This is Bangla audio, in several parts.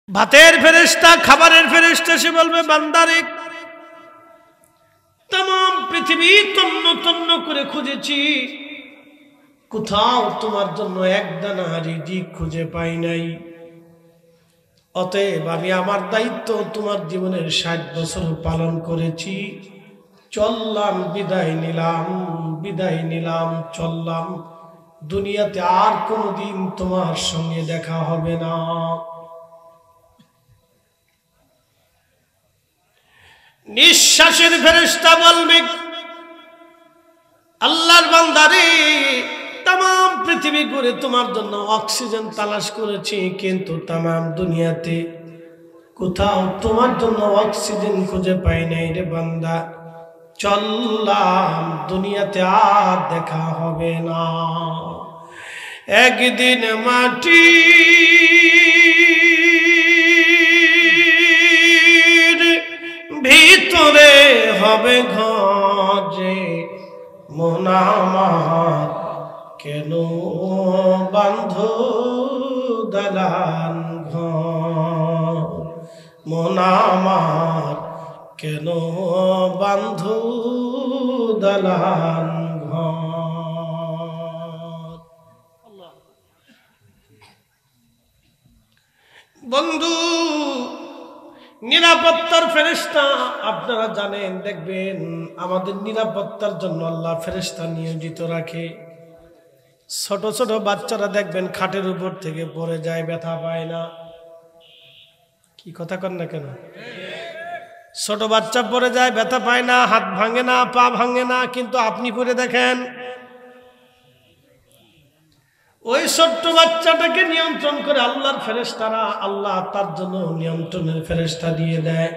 ভাতের ফেরেশতা খাবারের ফেরেশতা সে বলবে বান্দারে तमाम পৃথিবী তন্ন তন্ন করে খুঁজেছি কোথাও তোমার জন্য একদানা রিজিক খুঁজে পাই নাই অতএব আমি আমার দায়িত্ব তোমার জীবনের ৬০ বছর পালন করেছি চললাম বিদায় নিলাম চললাম দুনিয়াতে আর কোনোদিন তোমার সঙ্গে দেখা হবে না নিঃশ্বাসের ফেরেশতা বলবে আল্লাহর বান্দারে तमाम পৃথিবী ঘুরে তোমার জন্য অক্সিজেন তালাশ করেছি কিন্তু तमाम দুনিয়াতে কোথাও তোমার জন্য অক্সিজেন খুঁজে পাই নাই রে বান্দা চললাম দুনিয়াতে আর দেখা হবে না একদিন মাটি ভিতরে হবে ঘরে মন আমার কেন বাঁধো দালান ঘর মন আমার কেন বাঁধো দালান ঘর বন্ধু নিরাপত্তার ফেরেশতা আপনারা জানেন দেখবেন আমাদের নিরাপত্তার জন্য আল্লাহ ফেরেশতা নিয়োজিত রাখে ছোট ছোট বাচ্চারা দেখবেন খাটের উপর থেকে পড়ে যায় ব্যথা পায় না কি কথা কন না কেন ছোট বাচ্চা পড়ে যায় ব্যথা পায় না হাত ভাঙে না পা ভাঙে না কিন্তু আপনি করে দেখেন ওই ছোট্ট বাচ্চাটাকে নিয়ন্ত্রণ করে আল্লাহর ফেরেশতারা আল্লাহ তার জন্য নিয়ন্ত্রণের ফেরেশতা দিয়ে দেয়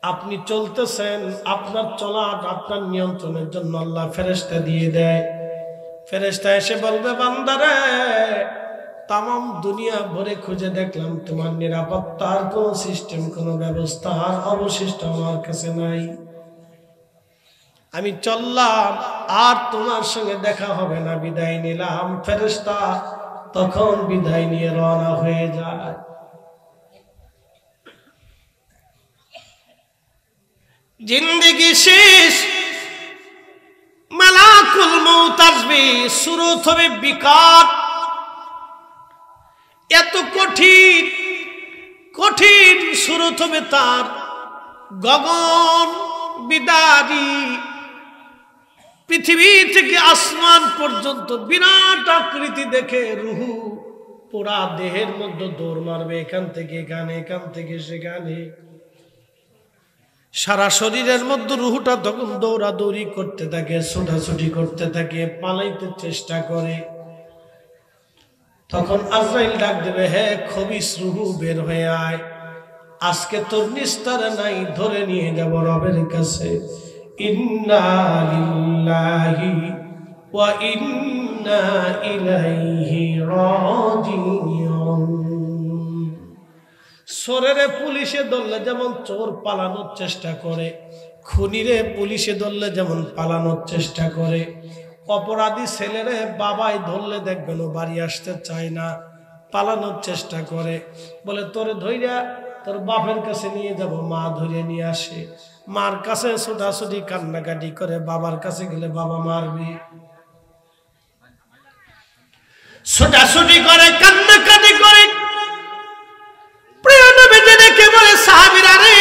আপনি চলতেছেন আপনার চলা আপনার নিয়ন্ত্রণের জন্য আল্লাহ ফেরেশতা দিয়ে দেয় ফেরেশতা এসে বলবে বান্দারে तमाम দুনিয়া ভরে খুঁজে দেখলাম তোমার নিরাপত্তার কোনো সিস্টেম কোনো ব্যবস্থা অবশিষ্ট আমার কাছে নাই আমি চললাম আর তোমার সঙ্গে দেখা হবে না বিদায় নিলাম ফেরেশতা তখন বিদায় নিয়ে রওনা হয়ে যায় জিন্দেগি শেষ মালাকুল মউত আসবে সুরত হবে বিকার এত কঠিন কঠিন সুরত হবে তার গগন বিদারী পৃথিবী থেকে আসমান পর্যন্ত বিরাট আকৃতি দেখে রুহু পুরা দেহের মধ্যে দৌড় মারবে এখান থেকে এখানে এখান থেকে সেখানে সারা শরীরের মধ্যে রুহুটা তখন দৌড়াদৌড়ি করতে থাকে ছোটাছুটি করতে থাকে পালাইতে চেষ্টা করে তখন আজরাইল ডাক দেবে হে খবিস রুহু বের হয়ে আয় আজকে তোর নিস্তার নাই ধরে নিয়ে যাব রবের কাছে ইন্না লিল্লাহি ওয়া ইন্না ইলাইহি রাজিউন চোরেরে পুলিশে ধরলে যেমন চোর পালানোর চেষ্টা করে খুনিরে পুলিশে ধরলে যেমন পালানোর চেষ্টা করে অপরাধী ছেলেরে বাবাই ধরলে দেখবেন ও বাড়ি আসতে চায় না পালানোর চেষ্টা করে বলে তোরে ধইরা তোর বাপের কাছে নিয়ে যাব মা ধরে নিয়ে আসে মার কাছে ছোটাছুটি কান্নাকাটি করে বাবার কাছে গেলে বাবা মারবে ছোটাছুটি করে কান্নাকাটি করে প্রিয় নবীজি দেখে বলে সাহাবীরা রে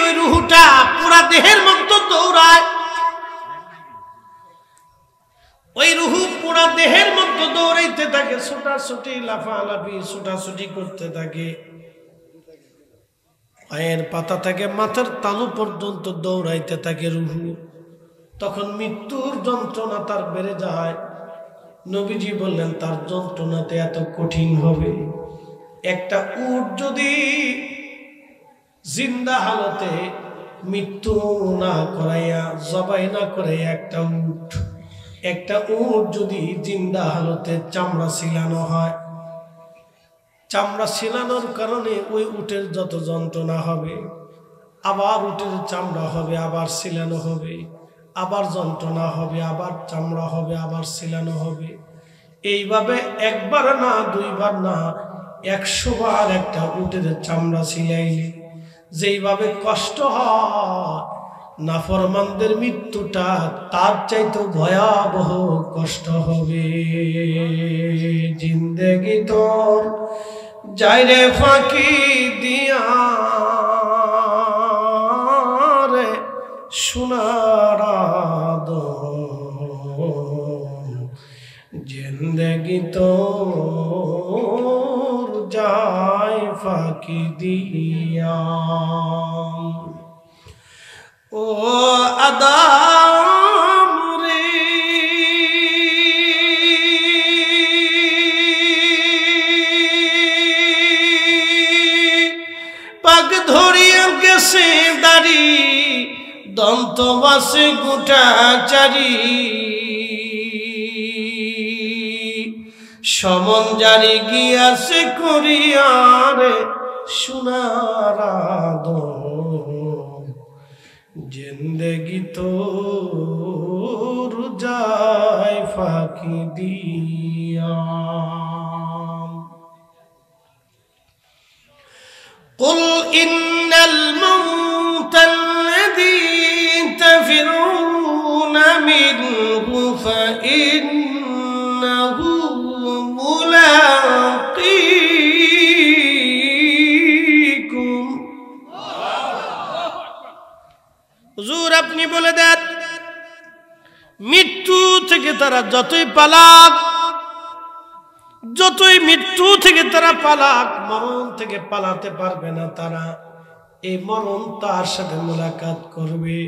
ওই রূহটা পুরা দেহের মধ্যে দৌড়ায় ওই রূহু পুরা দেহের মধ্যে দৌড়াইতে থাকে ছোটাছুটি লাফালাফি ছোটাছুটি করতে থাকে পায়ের পাতা থেকে মাথার তালু পর্যন্ত দৌড়াইতে থাকে রুহু তখন মৃত্যুর যন্ত্রণা তার বেড়ে যায় নবীজি বললেন তার যন্ত্রণাতে এত কঠিন হবে একটা উট যদি জিন্দা হালতে মৃত্যু না করাইয়া জবাই না করে একটা উট যদি জিন্দা হালতে চামড়া ছিলানো হয় চামড়া ছিলানোর কারণে ওই উটের যত যন্ত্রণা হবে আবার উটের চামড়া হবে আবার ছিলানো হবে আবার যন্ত্রণা হবে আবার চামড়া হবে আবার ছিলানো হবে এইভাবে একবার না দুইবার না 100 বার একটা উটের চামড়া ছিলাইলে যেইভাবে কষ্ট হয়, নাফরমানদের মৃত্যুটা তার চাইতে ভয়াবহ কষ্ট হবে। জিন্দেগি তোর যাইরে ফাঁকি দিয়া রে সোনার আদম, জিন্দেগি তোর যায় ফাঁকি দিয়া। ও আদম রে, পাক ধরিয়া গেছে দাড়ি, দন্ত বাসে গোটা চারি, সমন জারি গিয়াছে করিয়ারে সোনার আদম, জিন্দেগি তোর যায় ফাঁকি দিয়া। قل إن الموت الذي تفرون منه فإنه ملاقيكم। হুজুর আপনি বলে দেন, মৃত্যু থেকে তারা যতই পালাক, যতই মৃত্যু থেকে তারা পালাক, মরণ থেকে পালাতে পারবে না তারা। এই মরণ তার সাথে মুলাকাত করবে।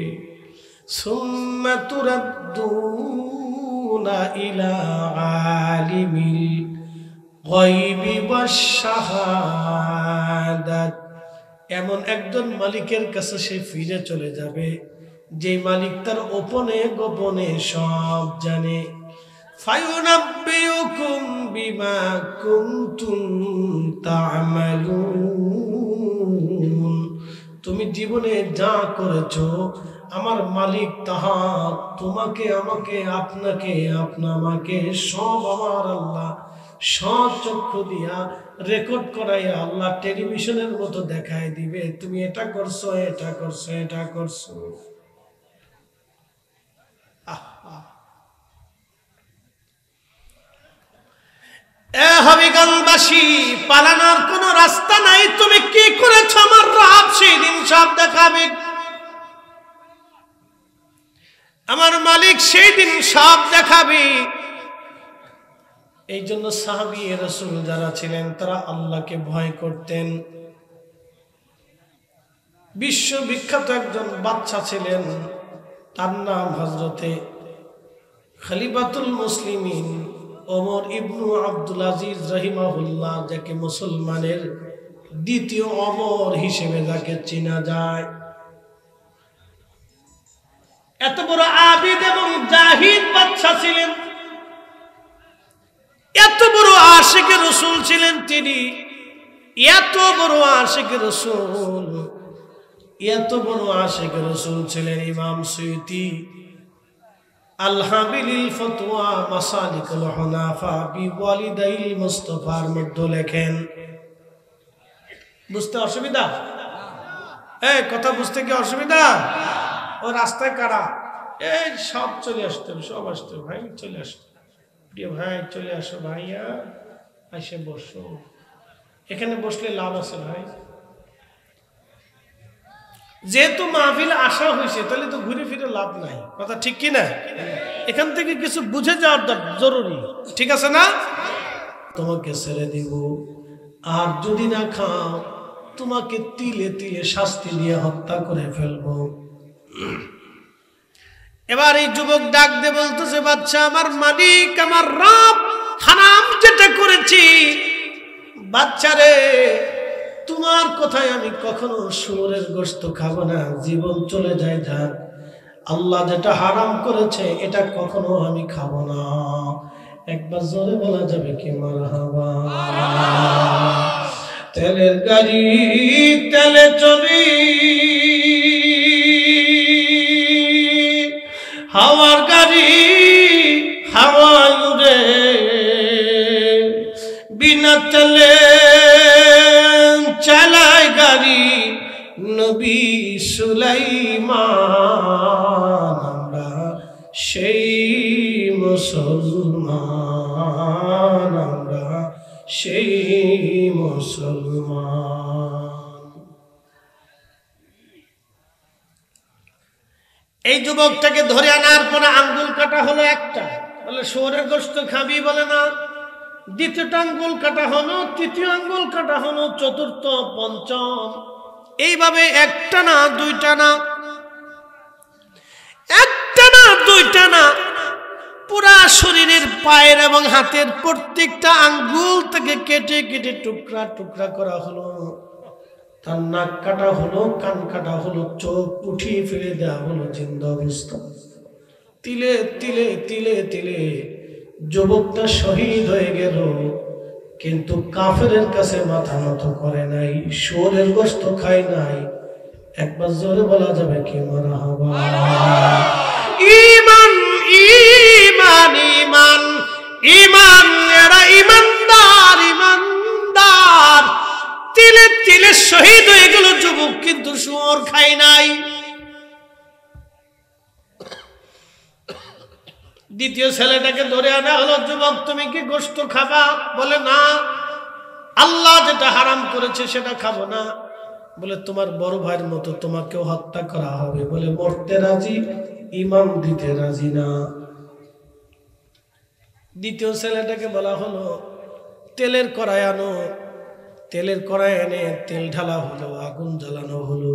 সুম্মা তুরাদ্দুনা ইলা আলিমিল গায়বি ওয়াশ শাহাদাত। এমন একজন মালিকের কাছে সে ফিরে চলে যাবে, যে মালিক তার গোপনে গোপনে সব জানে। ফায়ুনাব্বিউকুম বিমা কুনতুম তা'মালুন। তুমি জীবনে যা করেছো আমার মালিক তাহা তোমাকে, আমাকে, আপনাকে, আমাকে সব আমার আল্লাহ সব চক্ষু দিয়া রেকর্ড করাইয়া আল্লাহ টেলিভিশনের মতো দেখায় দিবে, তুমি এটা করছো, এটা করছো, এটা করছো। এ হবিগঞ্জবাসী, পালানোর কোন রাস্তা নাই। তুমি কি করেছো আমার রব সেই দিন সব দেখাবে। আমার মালিক সেই দিন সব দেখাবে। এই জন্য সাহাবী রাসূল যারা ছিলেন তারা আল্লাহকে ভয় করতেন। বিশ্ববিখ্যাত একজন বাদশা ছিলেন, তার নাম হযরতে খলিফাতুল মুসলিমিন ওমর ইবনু আব্দুল আজিজ রাহিমাহুল্লাহ, যাকে মুসলমানের দ্বিতীয় ওমর হিসেবে যাকে চেনা যায়। এত বড় আবিদ এবং জাহিদ বাদশা ছিলেন, এত বড় আশিক রাসূল ছিলেন তিনি, এত বড় আশিক রাসূল, এত বড় আশিক রাসূল ছিলেন। ইমাম সুয়ুতি আল-হাবিলিল ফতোয়া মাসালিকুল হুনাফা বিওয়ালিদাইল মুস্তাফার মধ্যে লেখেন। বুঝতে অসুবিধা? এই কথা বুঝতে কি অসুবিধা? ও রাস্তায় কারা, এই সব চলে আসতে, সব আসতে, ভাই চলে আসতে, প্রিয় ভাই চলে আসো, ভাইয়া এসে বসো, এখানে বসলে লাভ আছে ভাই। যেহেতু মাহফিল আসা হয়েছে তাহলে তো ঘুরে ফিরে লাভ নাই, কথা ঠিক কি না? এখান থেকে কিছু বুঝে যাওয়ার জরুরি, ঠিক আছে না? তোমাকে ছেড়ে দিব, আর যদি না খাও তোমাকে তিলে তিলে শাস্তি দিয়ে হত্যা করে ফেলবো। এবার এই যুবক ডাক দিয়ে বলতেছে, বাদশা আমার মালিক আমার রব হারাম যেটা করেছি, বাচ্চারে তোমার কথায় আমি কখনো শুয়োরের গোশত খাবো না, জীবন চলে যায় যাক। আল্লাহ যেটা হারাম করেছে এটা কখনো আমি খাবো না। একবার জোরে বলা যাবে কি মারহাবা? তেলের গাড়ি তেলে চলি, হাওয়ার গাড়ি হাওয়ায় উড়ে, বিনা তেলে গাড়ি নবী সুলাইমান, আমরা সেই মুসলমান, আমরা সেই মুসলমান। এই যুবকটাকে ধরে আনার পরে আঙ্গুল কাটা হলো একটা, বলে শুয়োরের গোশত খাবি, বলে না। দ্বিতীয়টা আঙ্গুল কাটা হলো, তৃতীয় আঙ্গুল কাটা হলো, চতুর্থ, পঞ্চম, এইভাবে একটা না দুইটা না, একটা না দুইটা না, পুরা শরীরের পায়ের এবং হাতের প্রত্যেকটা আঙ্গুল থেকে কেটে কেটে টুকরা টুকরা করা হলো। তার নাক কাটা হলো, কান কাটা হলো, চোখ উঠিয়ে ফেলে দেওয়া হলো জিন্দা অবস্থা। তিলে তিলে তিলে তিলে যুবকটা শহীদ হয়ে গেল, কিন্তু কাফেরের কাছে মাথা নত করে নাই, শুয়োরের গোশত খায় নাই। একবার জোরে বলা যাবে কি মারহাবা? ঈমান ঈমান ঈমান ঈমান, এরা ঈমানদার ঈমানদার। তিলে তিলে শহীদ হয়ে গেল যুবক, কিন্তু শুয়োর খায় নাই। দ্বিতীয় ছেলেটাকে ধরে আনা হলো, যুবক তুমি কি গোশত খাবা? বলে না, আল্লাহ যেটা হারাম করেছে সেটা খাবো না। বলে তোমার বড় ভাইয়ের মতো তোমাকেও হত্যা করা হবে। বলে মরতে রাজি, ইমাম দিতে রাজি না। দ্বিতীয় ছেলেটাকে বলা হলো তেলের কড়াই আনো, তেলের কড়াই এনে তেল ঢালা হলো, আগুন জ্বালানো হলো,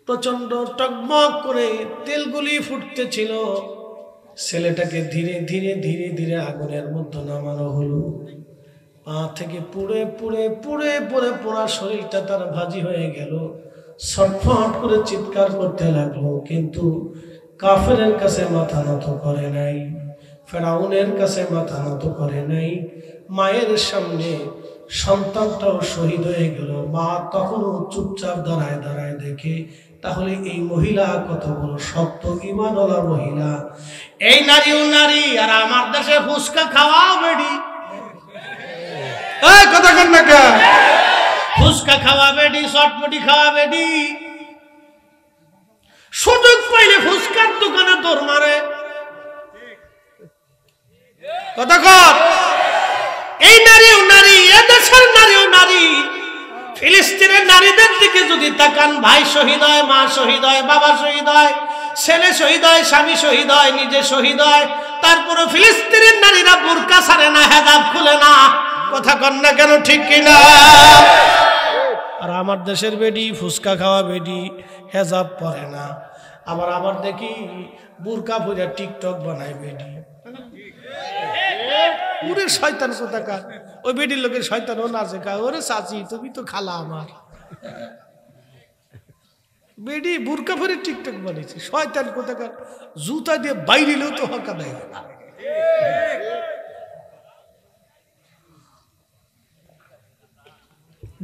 প্রচন্ড টকবক করে তেলগুলি ফুটতেছিল। ছেলেটাকে ধীরে ধীরে ধীরে ধীরে আগুনের মধ্যে নামানো হলো। পা থেকে পুড়ে পুড়ে পুড়ে পুড়ে পুরা শরীরটা তার ভাজি হয়ে গেল। ছটফট করে চিৎকার করতে লাগলো, কিন্তু কাফেরের কাছে মাথা নত করে নাই, ফেরাউনের কাছে মাথা নত করে নাই। মায়ের সামনে সন্তানটাও শহীদ হয়ে গেল, মা তখনও চুপচাপ দাঁড়ায় দাঁড়ায় দেখে। তাহলে এই মহিলা কত বড় শক্ত ঈমানওয়ালা মহিলা। এই নারীও নারী, আর আমার দেশে ফুচকা খাওয়া বেডি, কথা কন না কা, ফুচকা খাওয়া বেডি, চটপটি খাওয়া বেডি, সুযোগ পাইলে ফুচকার দোকানে দৌড় মারে। কথা কর, এই নারীও নারী, এ দেশের নারীও নারী। ফিলিস্তিনের নারীদের দিকে যদি তাকান, ভাই শহীদ হয়, মা শহীদ হয়, বাবা শহীদ হয়, ছেলে শহীদ হয়, স্বামী শহীদ হয়, নিজে শহীদ হয়, তারপরে ফিলিস্তিনের নারীরা বুরকা ছাড়ে না, হেজাব খুলে না। কথা কন না কেন, ঠিক কিনা? আর আমার দেশের বেডি ফুচকা খাওয়া বেডি হেজাব পরে না, আবার আবার দেখি বুরকা পরে টিকটক বানায় বেডি। ওরে শয়তান কোথাকার, ওই বেডির লোকের শয়তান ও নাচে কা, ওরে চাচি তুমি তো খালা আমার। বেডি বুরকা পরে টিকটক বানিয়েছে, শয়তান কোথাকার, জুতা দিয়ে বাইরেও তো হকা দেয়।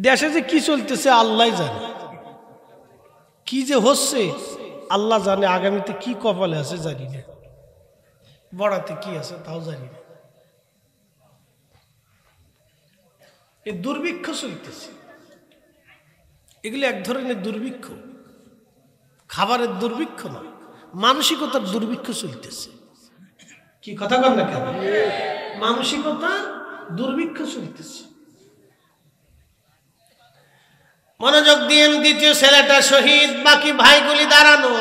দেশে যে কি চলতেছে আল্লাহ জানে, কি যে হচ্ছে আল্লাহ জানে, আগামীতে কি কপালে আছে জানি না, বড়াতে কি আছে তাও জানি না। এই দুর্ভিক্ষ চলতেছে, এগুলি এক ধরনের দুর্ভিক্ষ, খাবারের দুর্ভিক্ষ না, মানসিকতার দুর্ভিক্ষ চলতেছে। কি কথা কর না কেন, মানসিকতা দুর্ভিক্ষ চলতেছে। মনোযোগ দিয়ে, দ্বিতীয় ছেলেটা শহীদ, বাকি ভাইগুলি দাঁড়ানো।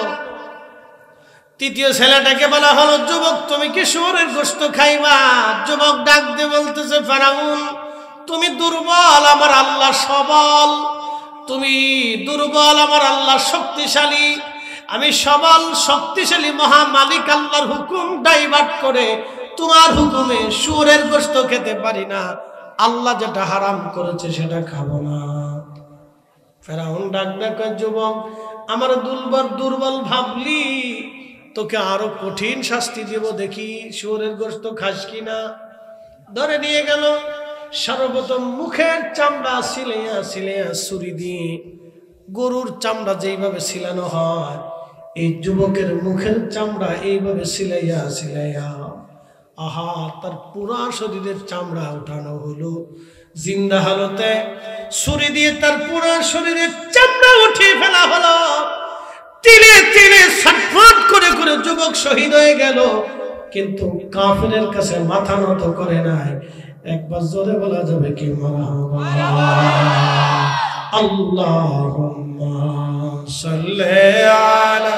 তৃতীয় ছেলেটাকে বলা হলো, যুবক তুমি কি শুয়োরের গোশত খাইবা? যুবক ডাক দিয়ে বলতেছে, ফেরাউন তুমি দুর্বল, আমার আল্লাহ সবল। তুমি দুর্বল, আমার আল্লাহ শক্তিশালী। আমি সবল শক্তিশালী মহামালিক আল্লাহর হুকুম ডাইভার্ট করে তোমার হুকুমে শুয়োরের গোশত খেতে পারি না। আল্লাহ যেটা হারাম করেছে সেটা খাবো না। ফেরাউন ডাক ডাক, যুবক আমার দুর্বল ভাবলি, তোকে আরো কঠিন শাস্তি দিব, দেখি শুয়োরের গোশত খাস কিনা। ধরে নিয়ে গেল, সর্বপ্রথম মুখের চামড়া সিলাইয়া সিলাইয়া ছুরি দিয়ে, গরুর চামড়া যেইভাবে সিলানো হয়, এই যুবকের মুখের চামড়া এইভাবে সিলাইয়া সিলাইয়া, আহা তার পুরা শরীরের চামড়া উঠানো হলো। জিন্দা হালতে ছুরি দিয়ে তার পুরো শরীরের চামড়া উঠিয়ে ফেলা হলো। তিলে তিলে ছটফট করে করে যুবক শহীদ হয়ে গেল, কিন্তু কাফিরের কাছে মাথা নত করে নাই। একবার জোরে বলা যাবে কি মারহাবা? আল্লাহুম্মা সাল্লি আলা,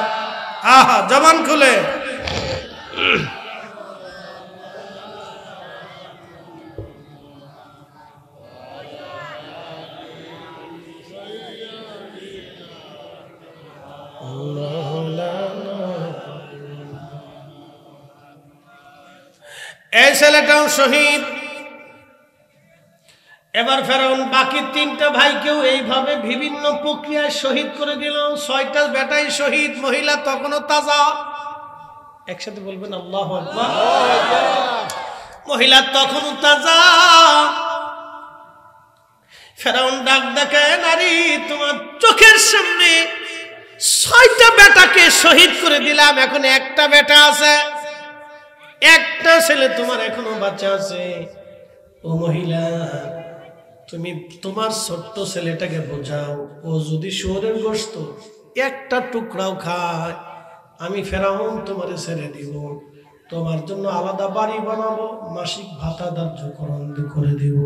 আহা জবান খুলে এই ছেলেটাও শহীদ। এবার ফেরাউন বাকি 3টা ভাইকেও এইভাবে বিভিন্ন প্রক্রিয়ায় শহীদ করে দিল। 6টা বেটাই শহীদ, মহিলা তখনও তাজা। একসাথে বলবেন আল্লাহু আকবার। মহিলা তখনও তাজা। ফেরাউন ডাক ডাকে, নারী তোমার চোখের সামনে 6টা বেটাকে শহীদ করে দিলাম, এখন একটা বেটা আছে, একটা ছেলে তোমার এখনো বাচ্চা আছে। ও মহিলা, তুমি তোমার ছোট্ট ছেলেটাকে বোঝাও, ও যদি শুয়োরের গোশত একটা টুকরাও খায়, আমি ফেরাউন তোমারে ছেড়ে দিব, তোমার জন্য আলাদা বাড়ি বানাবো, মাসিক ভাতা ধার্য করে দিব।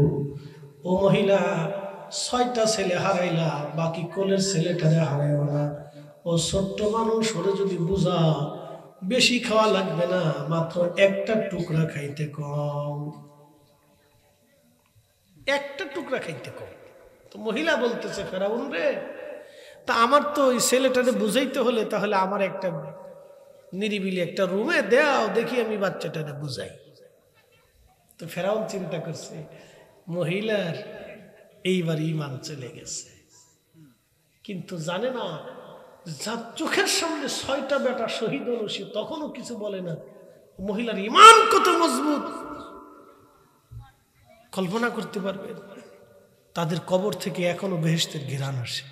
ও মহিলা, 6টা ছেলে হারাইলা, বাকি কোলের ছেলেটারে হারাইও না। ও ছোট্ট মানুষ, ওরে যদি বুঝাও বেশি খাওয়া লাগবে না, মাত্র একটা টুকরা খাইতে কম, একটা টুকরা খাইতে কম। তো মহিলা বলতেছে, ফেরাউন রে, তা আমার তো ওই ছেলেটারে বুঝাইতে হলে তাহলে আমার একটা নিরিবিলি একটা রুমে দাও, দেখি আমি বাচ্চাটারে বুঝাই। তো ফেরাউন চিন্তা করছে, মহিলার এইবার ঈমান চলে গেছে, কিন্তু জানে না যার চোখের সামনে 6টা বেটা শহীদ হলো সে তখনও কিছু বলে না। মহিলার ঈমান কত মজবুত কল্পনা করতে পারবে? তাদের কবর থেকে এখনো বেহেশতের ঘ্রাণ আসে।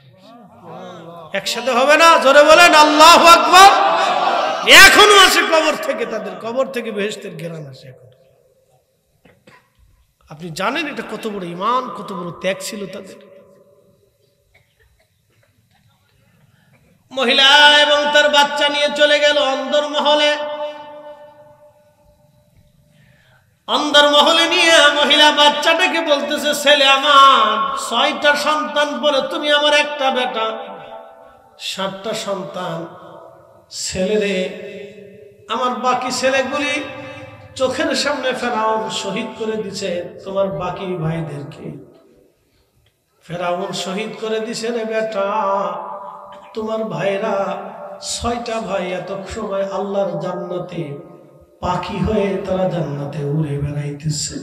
একসাথে হবে না? জোরে বলেন আল্লাহু আকবার। এখনো আসে কবর থেকে, তাদের কবর থেকে বেহেশতের ঘ্রাণ আসে এখন। আপনি জানেন এটা কত বড় ঈমান, কত বড় ত্যাগ ছিল তাদের। মহিলা এবং তার বাচ্চা নিয়ে চলে গেল অন্দরমহলে। অন্দরমহলে নিয়ে মহিলা বাচ্চাটাকে বলতেছে, ছেলে আমার 6টা সন্তান পরে তুমি আমার একটা বেটা, 7টা সন্তান ছেলে রে। আমার বাকি ছেলেগুলি চোখের সামনে ফেরাউন শহীদ করে দিছে, তোমার বাকি ভাইদেরকে ফেরাউন শহীদ করে দিছে রে বেটা। তোমার ভাইরা 6টা ভাই এত সময় আল্লাহর জান্নাতে পাখি হয়ে তারা জান্নাতে উড়ে বেড়াইতেছে।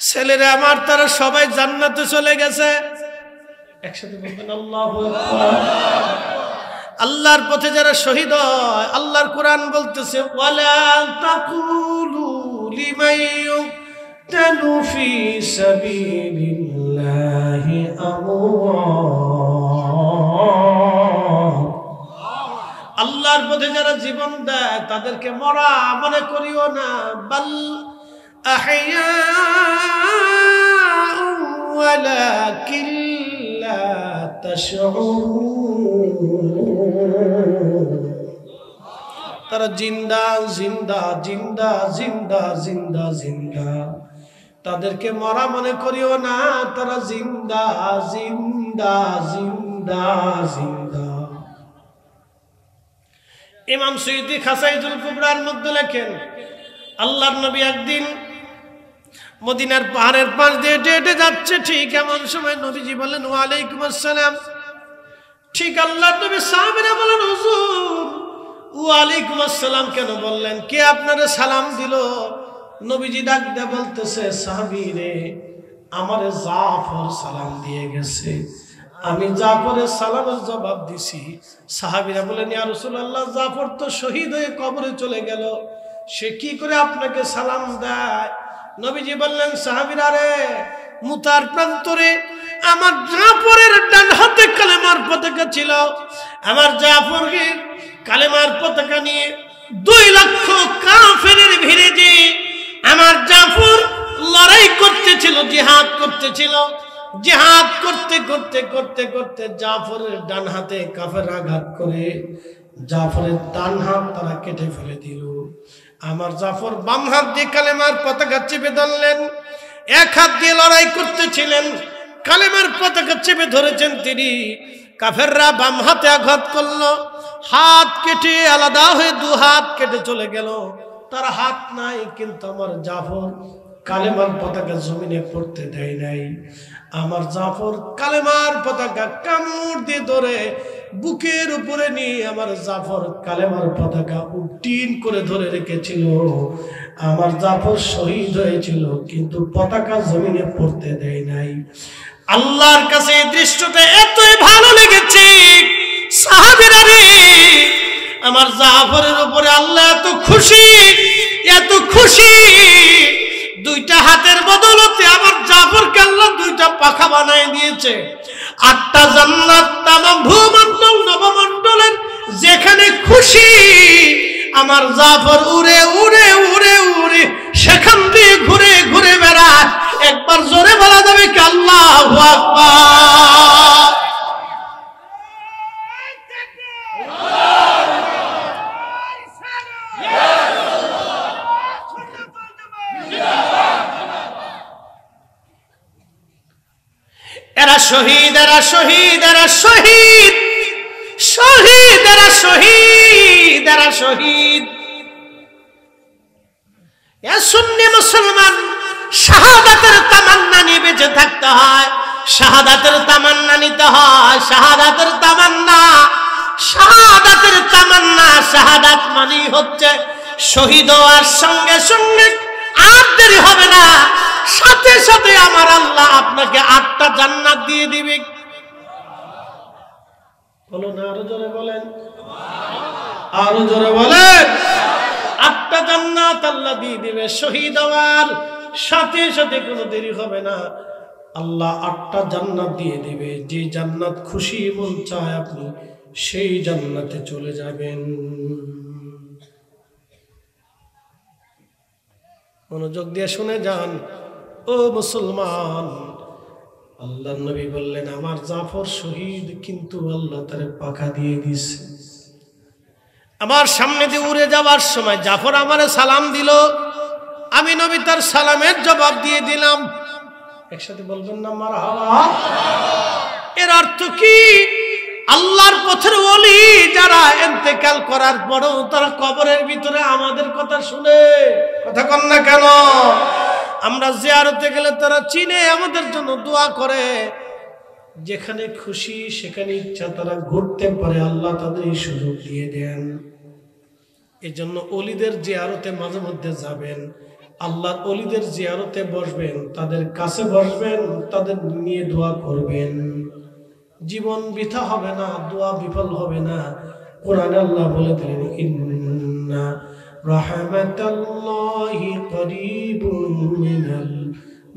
ছেলেরা আমার তারা সবাই জান্নাতে চলে গেছে। একসাথে বলবেন আল্লাহু আকবার। আল্লাহর পথে যারা শহীদ হয়, আল্লাহর কোরআন বলতেছে, ওয়ালা তাকুলু লিমান ইউকতালু ফি সাবিলিল্লাহি আমওয়াত। আল্লাহর পথে যারা জীবন দেয় তাদেরকে মরা মনে করিও না, বাল আহইয়া ওয়ালাকিন লা তাশউরুন। তারা জিন্দা জিন্দা জিন্দা জিন্দা জিন্দা জিন্দা, তাদেরকে মরা মনে করিও না, তারা জিন্দা জিন্দা জিন্দা জিন্দা। ইমাম সুয়ুতী খাসাইদুল কুবরার মধ্যে লেখেন, আল্লাহর নবী একদিন মদিনার পাহাড়ের পাশ দিয়ে হেঁটে হেঁটে যাচ্ছে, ঠিক এমন সময় নবীজি বলেন, ওয়ালাইকুম আসসালাম। ঠিক আল্লাহর নবী সাহাবীরা বলেন, হুজুর ওয়ালাইকুম আসসালাম কেন বললেন? কে আপনারে সালাম দিল? নবীজি ডাক দিয়ে বলতেছে, সাহাবী রে, আমারে জাফর সালাম দিয়ে গেছে, আমি জাফরের সালামের জবাব দিছি। সাহাবীরা বলেন, ইয়া রাসূলুল্লাহ, জাফর তো শহীদ হয়ে কবরে চলে গেল, সে কি করে আপনাকে সালাম দেয়? নবীজি বললেন, সাহাবীরা রে, মুতার প্রান্তরে আমার জাফরের ডান হাতে কালেমার পতাকা ছিল। আমার জাফরকে কালেমার পতাকা নিয়ে 2 লক্ষ কাফেরের ভিড়ে যে আমার জাফর লড়াই করতেছিল, জিহাদ করতেছিল। জিহাদ করতে করতে করতে করতে জাফরের ডান হাতে কাফের আঘাত করে জাফরের ডান হাত তারা কেটে ফেলে দিল। আমার জাফর বাম হাত দিয়ে কালেমার পতাকা চেপে ধরলেন। এক হাত দিয়ে লড়াই করতেছিলেন, কালেমার পতাকা চেপে ধরেছেন তিনি। কাফেররা বাম হাতে আঘাত করলো, হাত কেটে আলাদা হয়ে দু হাত কেটে চলে গেল। তার হাত নাই, কিন্তু আমার জাফর কালেমার পতাকা জমিনে পড়তে দেয় নাই। আমার জাফর কালেমার পতাকা কামড় দিয়ে ধরে বুকের উপরে নিয়ে আমার জাফর কালেমার পতাকা উড্ডীন করে ধরে রেখেছিল। আমার জাফর শহীদ হয়েছিল, কিন্তু পতাকা জমিনে পড়তে দেয় নাই। আল্লাহর কাছে এই দৃশ্যটা এতই ভালো লেগেছে, সাহাবীরা রে, আমার জাফরের উপরে আল্লাহ এত খুশি, এত খুশি। দুইটা হাতের বদলতে আমার জাফরকে আল্লাহ দুইটা পাখা বানায় দিয়েছে। 8টা জান্নাত, তামাম ভূমণ্ডল নবমণ্ডলের যেখানে খুশি আমার জাফর উড়ে উড়ে উড়ে উড়ে সেখান দিয়ে ঘুরে ঘুরে বেড়ায়। একবার জোরে বলা যাবে কি আল্লাহু আকবার? এরা শহীদ, এরা শহীদ, এরা শহীদ, শহীদ, এরা শহীদ, এরা শহীদ। এ সুন্নি মুসলমান, শাহাদাতের তামান্না নিয়ে বেঁচে থাকতে হয়, শাহাদাতের তামান্না নিতে হয়, শাহাদাতের তামান্না, শাহাদাতের তামান্না। শাহাদাত মানে হচ্ছে শহীদ হওয়ার সঙ্গে সঙ্গে আর দেরি হবে না, সাথে সাথে আমার আল্লাহ আপনাকে 8টা জান্নাত দিয়ে দিবে। বলো না, আরো জোরে বলেন, আরো জোরে বলেন। 8টা জান্নাত আল্লাহ দিয়ে দিবে শহীদ হওয়ার সাথে সাথে, কোনো দেরি হবে না। আল্লাহ 8টা জান্নাত দিয়ে দিবে। যে জান্নাত খুশি মন চায় আপনি সেই জান্নাতে চলে যাবেন। মনোযোগ দিয়ে শুনে যান ও মুসলমান। আল্লাহর নবী বললেন আমার জাফর শহীদ, কিন্তু আল্লাহ তার পাখা দিয়ে দিছে। আমার সামনে দিয়ে উড়ে যাওয়ার সময় জাফর আমারে সালাম দিল, আমি নবী তার সালামের জবাব দিয়ে দিলাম। একসাথে বলবেন না মারহাবা? এর অর্থ কি? আল্লাহর পথের ওলি যারা ইন্তেকাল করার পরেও তারা কবরের ভিতরে আমাদের কথা শুনে, কথা কন না কেন? আমরা জিয়ারতে গেলে তারা চিনে, আমাদের জন্য দোয়া করে। যেখানে খুশি সেখানে ইচ্ছা তারা ঘুরতে পারে, আল্লাহ তাদের এই সুযোগ দিয়ে দেন। এই জন্য অলিদের জিয়ারতে মাঝে মধ্যে যাবেন, আল্লাহর অলিদের জিয়ারতে বসবেন, তাদের কাছে বসবেন, তাদের নিয়ে দোয়া করবেন। জীবন বৃথা হবে না, দোয়া বিফল হবে না। কোরআনে আল্লাহ বলে দিলেন ইন্না রাহমাতাল্লাহি করিবুম মিনাল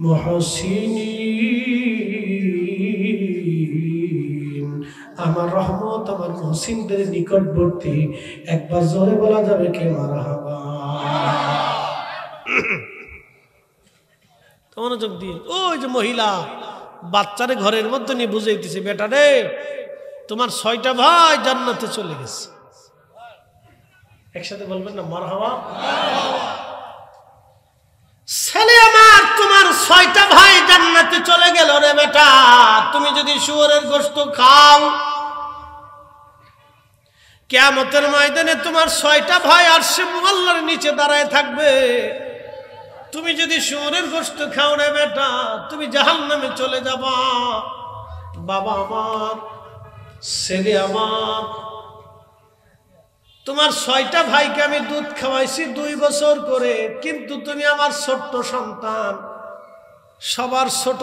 মুহসিনিন। আমার রহমত আমার মুহসিনদের নিকটবর্তী। একবার জোরে বলা যাবে কে মারহাবা? মনোযোগ দিয়ে। ওই যে মহিলা বাচ্চারে ঘরের মধ্যে নিয়ে বুঝাইতেছে, বেটা রে তোমার 6টা ভাই জান্নাতে চলে গেছে। একসাথে বলবেন না মারহাবা? ছেলে আমার, তোমার 6টা ভাই জান্নাতে চলে গেল রে বেটা। তুমি যদি শুয়োরের গোশত খাও, কিয়ামতের ময়দানে তোমার 6টা ভাই আরশে মুআল্লার নিচে দাঁড়ায় থাকবে। তুমি যদি শুয়োরের গোশত খাও রে বেটা, তুমি জাহান্নামে চলে যাবা। বাবা আমার, ছেলে আমার, তোমার 6টা ভাইকে আমি দুধ খাওয়াইছি 2 বছর করে, কিন্তু তুমি আমার ছোট্ট সন্তান, সবার ছোট।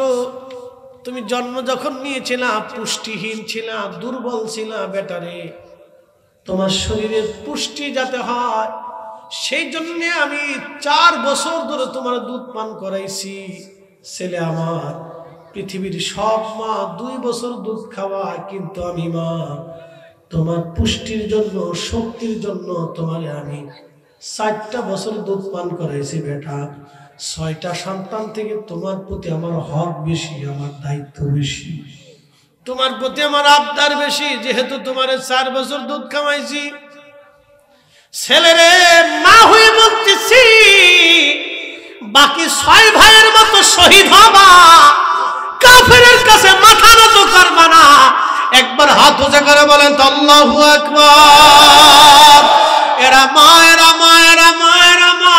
তুমি জন্ম যখন নিয়েছিলা পুষ্টিহীন ছিলা, দুর্বল ছিলা বেটারে। তোমার শরীরের পুষ্টি যাতে হয় সেই জন্য আমি 4 বছর ধরে তোমার দুধ পান করাইছি। ছেলে আমার, পৃথিবীর সব মা 2 বছর দুধ খাওয়ায়, কিন্তু আমি মা তোমার পুষ্টির জন্য, শক্তির জন্য তোমারে আমি 4টা বছর দুধ পান করাইছি বেটা। 6টা সন্তান থেকে তোমার প্রতি আমার হক বেশি, আমার দায়িত্ব বেশি, তোমার প্রতি আমার আবদার বেশি। যেহেতু তোমার 4 বছর দুধ খাওয়াইছি, ছেলেরে মা হয়ে বলতেছি বাকি 6 ভাইয়ের মতো শহীদ হবা, কাফেরের কাছে মাথা নত করবা না। একবার হাত উঁচা করে বলেন তো আল্লাহু আকবার। এরা মা, এরা মা, এরা মা, এরা মা।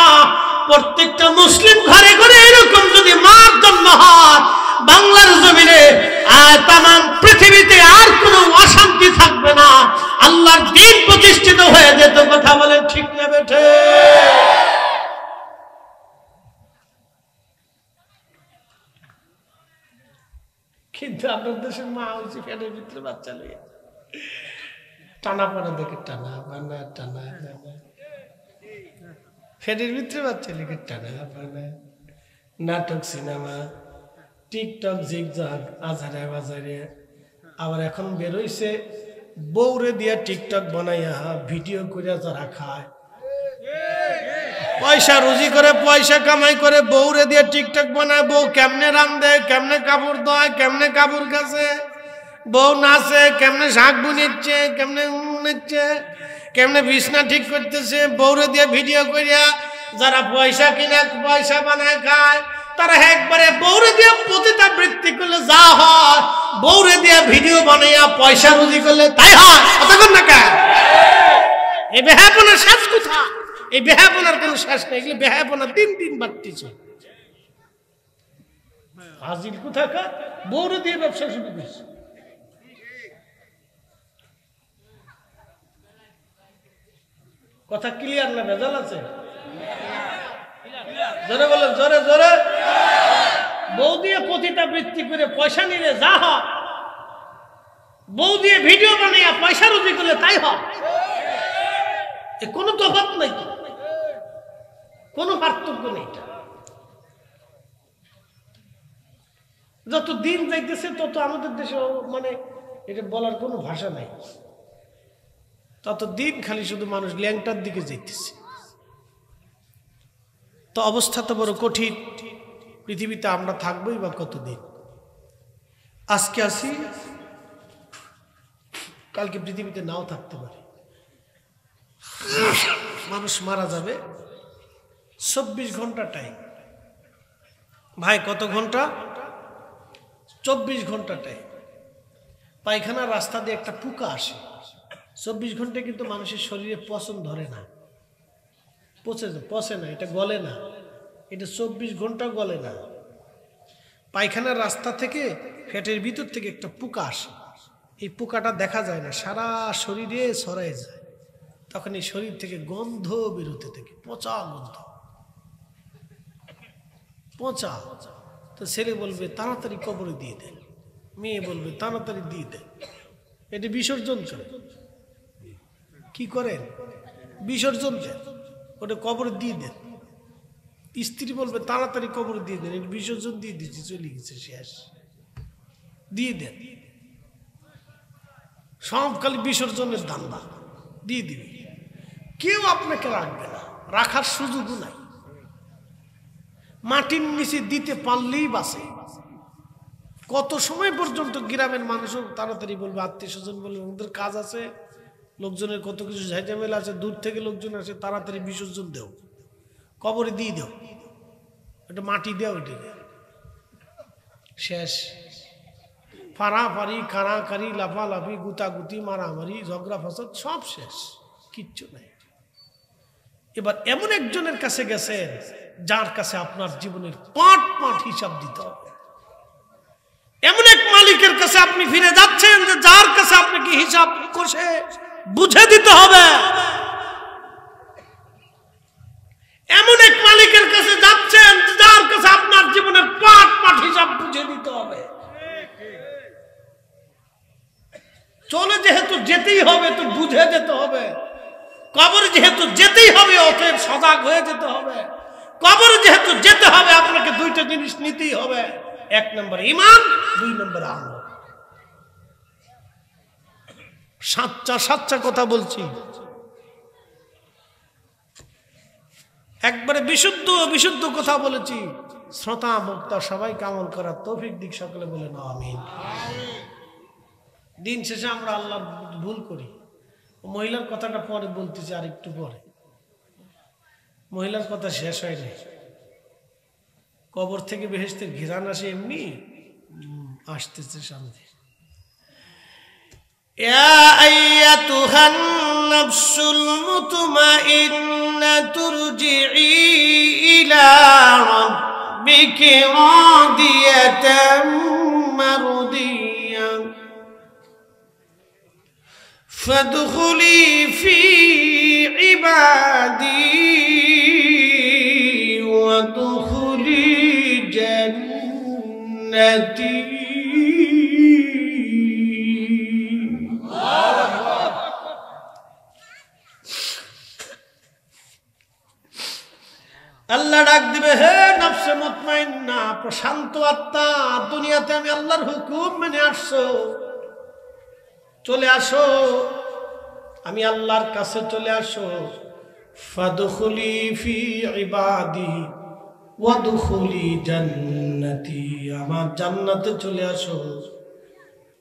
প্রত্যেকটা মুসলিম ঘরে ঘরে এরকম যদি মার জন্ম হয়, বাংলার জমিনে তাম পৃথিবীতে আর কোনো অশান্তি থাকবে না, আল্লাহর দ্বীন প্রতিষ্ঠিত হয়ে যেত। কথা বলেন ঠিক না বেঠে? কিন্তু আপনার দেশের মা হয়েছে ফ্যানের ভিতরে বাচ্চা লইয়া টানা পানা দেখে টানা বানা টানা বানা, ফ্যানের ভিতরে বাচ্চা লিখে টানা বানা, নাটক, সিনেমা, টিকটক, জিগজাগ, আজারে বাজারে। আবার এখন বেরোইছে বউরে দিয়া টিকটক বানাইয়া ভিডিও করে যারা খায়, পয়সা রুজি করে, পয়সা কামাই করে, বউরে দিয়ে টিকটক বানায়। বউ কেমনে রান্ধে, কেমনে কাপড় ধোয়, কেমনে কাপড় কাছে, বউ নাচে, কেমনে শাক বুনিচ্ছে, কেমনে নিচ্ছে, কেমনে বিছনা ঠিক করতেছে, বউরে দিয়ে ভিডিও করিয়া যারা পয়সা কিনে পয়সা বানায় খায়, তারা একবারে বউরে দিয়ে পতিতা বৃত্তি করলে যা হয়, বউরে দিয়ে ভিডিও বানাইয়া পয়সা রুজি করলে তাই হয়। কতক্ষণ না কে এই বেহাপনার শেষ কোথা? এই বেহাপনার কোন শেষ নেই। এগুলো বেহাপনা দিন দিন বাড়তেছে। হাজির কোথাকার বউরে দিয়ে ব্যবসা শুরু করছে। কথা ক্লিয়ার না ভেজাল আছে? জোরে বলেন, জোরে জোরে। বউ দিয়ে পতিতা বৃত্তি করে পয়সা নিলে যা হয়, বউ দিয়ে ভিডিও বানিয়ে পয়সা রুজি করলে তাই হয়। কোনো তফাৎ নাই, কোনো পার্থক্য নেই। যত দিন যাইতেছে তত আমাদের দেশে মানে এটা বলার কোনো ভাষা নাই, তত দিন খালি শুধু মানুষ ল্যাংটার দিকে যাইতেছে। তো অবস্থা তো বড় কঠিন। পৃথিবীতে আমরা থাকবোই বা কতদিন? আজকে আসি, কালকে পৃথিবীতে নাও থাকতে পারে। মানুষ মারা যাবে, 24 ঘন্টা টাইম। ভাই কত ঘন্টা? 24 ঘন্টা টাইম। পায়খানার রাস্তা দিয়ে একটা পোকা আসে, 24 ঘন্টায় কিন্তু মানুষের শরীরে পচন ধরে না, পচে না, এটা গলে না, এটা 24 ঘন্টা গলে না। পায়খানার রাস্তা থেকে পেটের ভিতর থেকে একটা পোকা আসে, এই পোকাটা দেখা যায় না, সারা শরীরে ছড়ায় যায়। তখন এই শরীর থেকে গন্ধ বেরোতে থাকে, পচা গন্ধ, পচা। তো ছেলে বলবে তাড়াতাড়ি কবরে দিয়ে দেন, মেয়ে বলবে তাড়াতাড়ি দিয়ে দেন। এটি বিসর্জন করে। কি করেন? বিসর্জন দেন, ওটা কবরে দিয়ে দেন। স্ত্রী বলবে তাড়াতাড়ি কবরে দিয়ে দেন, এটি বিসর্জন দিয়ে দিচ্ছি, চলে গেছে, শেষ, দিয়ে দেন। সব খালি বিসর্জনের ধান্দা, দিয়ে দিবে। কেউ আপনাকে রাখবে না, রাখার সুযোগও নাই। মাটির নিচে দিতে পারলেই বাঁচে। কত সময় পর্যন্ত গ্রামের মানুষও তাড়াতাড়ি বলবে, আত্মীয় স্বজন বলবে ওদের কাজ আছে, লোকজনের কত কিছু ঝাঁঝামেলা আছে, দূর থেকে লোকজন আসে, তাড়াতাড়ি বিসর্জন দেও, কবরে দিয়ে দেও, এটা মাটি দেও, এটা শেষ। ফাড়াফাড়ি, কাড়াকাড়ি, লাফালাফি, গুতাগুতি, মারামারি, ঝগড়া ফাসাদ সব শেষ, কিচ্ছু নাই। এবার এমন একজনের কাছে গেছেন যার কাছে আপনার জীবনের পাট পাট হিসাব দিতে হবে। এমন এক মালিকের কাছে আপনি ফিরে যাচ্ছেন যে যার কাছে আপনাকে হিসাব কষে বুঝে দিতে হবে। এমন এক মালিকের কাছে যাচ্ছেন যার কাছে আপনার জীবনের পাট পাট হিসাব বুঝে দিতে হবে। চলে যেহেতু যেতেই হবে, তো বুঝে যেতে হবে। কবরে যেহেতু যেতেই হবে, অতএব সজাগ হয়ে যেতে হবে। কবরে যেহেতু যেতে হবে, আপনাকে দুইটা জিনিস নিতেই হবে, 1 নম্বর ঈমান, 2 নম্বর আমল। সাচ্চা সাচ্চা কথা বলছি। একবারে বিশুদ্ধ বিশুদ্ধ কথা বলেছি। শ্রোতা মুক্তা সবাই কামল করার তৌফিক দিক, সকলে বলে না আমিন। দিন শেষে আমরা আল্লাহ ভুল করি। মহিলার কথাটা পরে বলতেছি, আর একটু পরে। মহিলার কথা শেষ হয়নি। কবর থেকে বেহেশতের ঘিরান আসে এমনি আসতেছে সামনে। ইয়া আইয়াতুহান নাফসুল মুতমাইন্নাতু তুরজিই ইলা রাব্বিকি রাদিয়াতাম মারদিয়া ফাদখুলি ফি ইবাদি ওয়াদখুলি জান্নাতি। আল্লাহ ডাক দিবে, হে নফসে মুতমাইন্না, প্রশান্ত আত্মা, দুনিয়াতে আমি আল্লাহর হুকুম মেনে আসছো, চলে আসো, আমি আল্লাহর কাছে চলে আসো। ফাদখুলি ফি ইবাদি ওয়াদখুলি জান্নাতি, আমার জান্নাতে চলে আসো।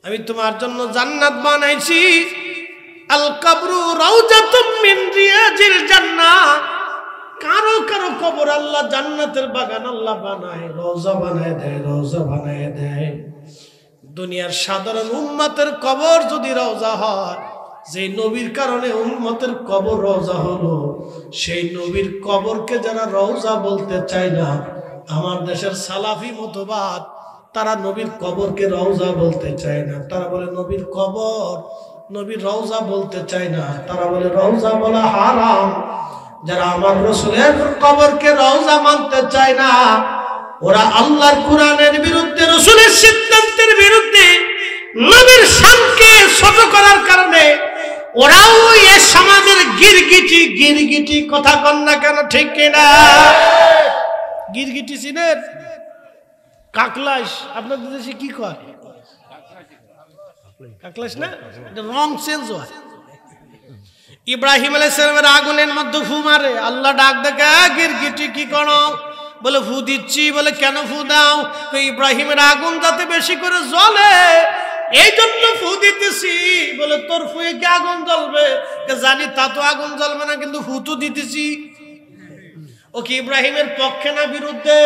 আমি তোমার জন্য জান্নাত বানাইছি। আল কবরু রাউজাতুম মিন রিয়াজিল জান্নাহ। কারো কারো কবর আল্লাহ জান্নাতের বাগান আল্লাহ বানায়, রওজা বানায় দেয়, রওজা বানায় দেয়। দুনিয়ার সাধারণ উম্মতের কবর যদি রওজা হয়, যে নবীর কারণে উম্মতের কবর রওজা হলো, সেই নবীর কবরকে যারা রওজা বলতে চায় না, আমার দেশের সালাফি মতবাদ, তারা নবীর কবরকে রওজা বলতে চায় না। তারা বলে নবীর কবর, নবীর রওজা বলতে চায় না, তারা বলে রওজা বলা হারাম। যারা আমার রাসূলের কবরকে রওজা মানতে চায় না, ওরা আল্লাহর কোরআনের বিরুদ্ধে, রাসূলের সিদ্ধান্তের বিরুদ্ধে, নবীর শানকে ছোট করার কারণে ওরাও এই সমাজের গিরগিটি গিরগিটি কথা কন না কেন, ঠিক কিনা? গিরগিটি চিনেন? কাকলাস আপনাদের দেশে কি কয়? কাকলাস না, এটা রং চেঞ্জ হয়। ইব্রাহিম আলাইহিস সালামের আগুনের মধ্যে ফু মারে, আল্লাহ ডাক দেখে, গিরগিটি কি করো? বলে ফু দিচ্ছি। বলে কেন ফু দাও? ইব্রাহিমের আগুন যাতে বেশি করে জ্বলে এই জন্য ফু দিতেছি। বলে তোর ফুয়ে কি আগুন জ্বলবে? জানি তা তো আগুন জ্বলবে না, কিন্তু ফু তো দিতেছি। ও কি ইব্রাহিমের পক্ষে না বিরুদ্ধে?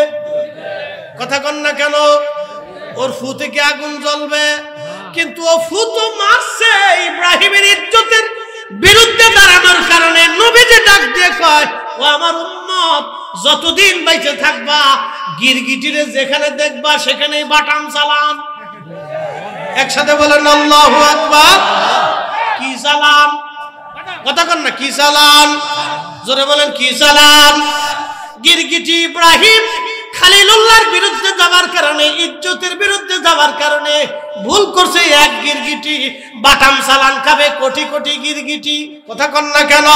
কথা কন না কেন? ওর ফু থেকে আগুন জ্বলবে, কিন্তু ও ফু তো মারছে ইব্রাহিমের ইজ্জতের বিরুদ্ধে দাঁড়ানোর কারণে। নবী যে ডাক দিয়ে কয়, ও আমার উম্মত, যতদিন বেঁচে থাকবা গিরগিটিরে যেখানে দেখবা সেখানেই বাটাম চালান। একসাথে বলেন আল্লাহু আকবার। কি চালান? কথা কন না, কি চালান? জোরে বলেন কি চালান? গিরগিটি ইব্রাহিম খলিলুল্লাহর বিরুদ্ধে যাওয়ার কারণে, ইজ্জতের বিরুদ্ধে যাওয়ার কারণে ভুল করছে। এক গিরগিটি বাটাম চালান খাবে কোটি কোটি গিরগিটি। কথা কন না কেন?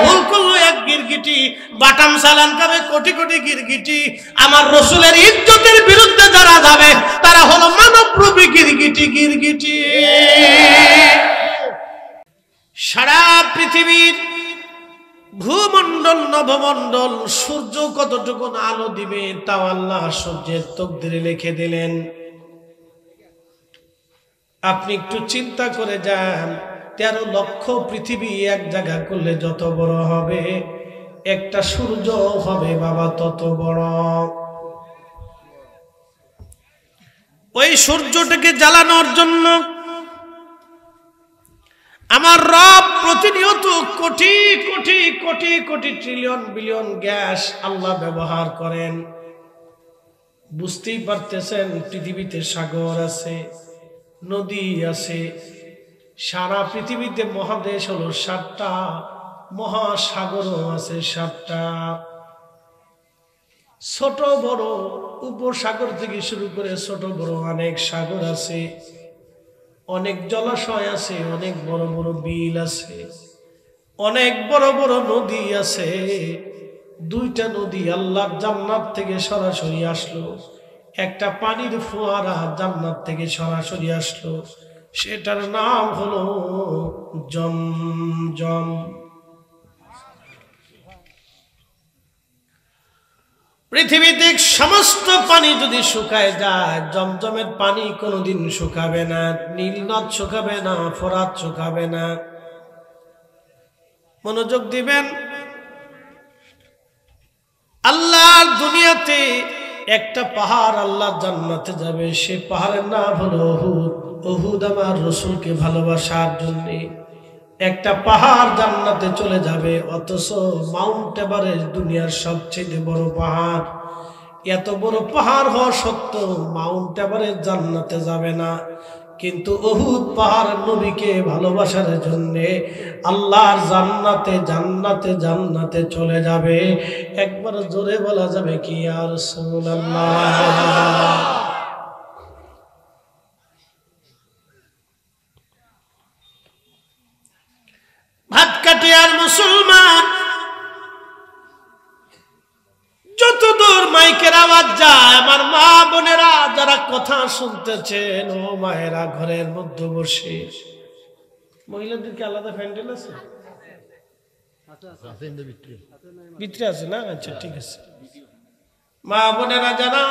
ভুল করলো এক গিরগিটি, বাটাম চালান খাবে কোটি কোটি গিরগিটি। আমার রাসূলের ইজ্জতের বিরুদ্ধে যারা যাবে তারা হলো মানবরূপী গিরগিটি গিরগিটি। সারা পৃথিবীর ভূমণ্ডল, নভমণ্ডল, সূর্য কতটুকু আলো দিবে তাও আল্লাহ সূর্যের তকদিরে লিখে দিলেন। আপনি একটু চিন্তা করে যান, 13 লক্ষ পৃথিবী এক জায়গা করলে যত বড় হবে, একটা সূর্য হবে বাবা তত বড়। ওই সূর্যটাকে জ্বালানোর জন্য আমার রব প্রতিনিয়ত crore crore crore crore trillion billion gas আল্লাহ ব্যবহার করেন। বুঝতেই পারতেছেন, পৃথিবীতে সাগর আছে, নদী আছে, সারা পৃথিবীতে মহাদেশ হলো 7টা, মহাসাগরও আছে 7টা। ছোট বড় উপসাগর থেকে শুরু করে ছোট বড় অনেক সাগর আছে, অনেক জলাশয় আছে, অনেক বড় বড় বিল আছে, অনেক বড় বড় নদী আছে। 2টা নদী আল্লাহর জান্নাত থেকে সরাসরি আসলো। একটা পানির ফোয়ারা জান্নাত থেকে সরাসরি আসলো, সেটার নাম হলো জমজম। পৃথিবীতে সমস্ত পানি যদি শুকায় যায়, জমজমের পানি কোনোদিন শুকাবে না, নীল নদ শুকাবে না, ফোরাত শুকাবে না। মনোযোগ দিবেন। আল্লাহর দুনিয়াতে একটা পাহাড় আল্লাহ জান্নাতে যাবে, সে পাহাড়ের নাম হলো উহুদ। উহুদ আমার রাসূলকে ভালোবাসার জন্য একটা পাহাড় জান্নাতে চলে যাবে, অথচ মাউন্ট এভারেস্ট দুনিয়ার সবচেয়ে বড় পাহাড়। এত বড় পাহাড় হওয়া সত্ত্বেও মাউন্ট এভারেস্ট জান্নাতে যাবে না, কিন্তু উহুদ পাহাড় নবীকে ভালোবাসার জন্য আল্লাহর জান্নাতে জান্নাতে জান্নাতে চলে যাবে। একবার জোরে বলা যাবে কি ইয়া রাসূলুল্লাহ। ভাত কাটিয়ার মুসলমান, যতদূর মাইকের আওয়াজ যায়, আমার মা বোনেরা যারা কথা শুনতেছেন, ও মায়েরা ঘরের মধ্যে বসে, মহিলাদেরকে আলাদা প্যান্ডেল আছে? ভিতরে আছে না? আচ্ছা ঠিক আছে। মা বোনেরা যারা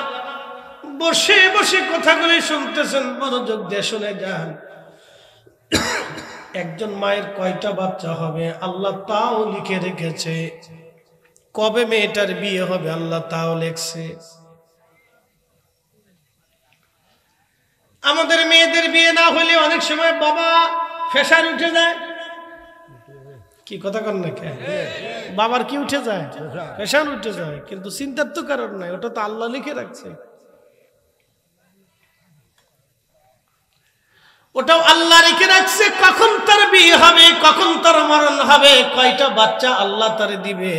বসে বসে কথাগুলি শুনতেছেন, মনোযোগ দিয়ে শুনে যান। একজন মায়ের কয়টা বাচ্চা হবে আল্লাহ তাও লিখে রেখেছে, কবে মেয়েটার বিয়ে হবে আল্লাহ তাও লেখছে। আমাদের মেয়েদের বিয়ে না হলে অনেক সময় বাবা ফেসার উঠে যায়। কি কথা কন না কে? বাবার কি উঠে যায়? ফেসার উঠে যায়, কিন্তু চিন্তার তো কারণ নাই, ওটা তো আল্লাহ লিখে রাখছে। ওটাও আল্লাহ রেখে রাখছে, কখন তার বিয়ে হবে, কখন তার মরণ হবে, কয়টা বাচ্চা আল্লাহ তার দিবে,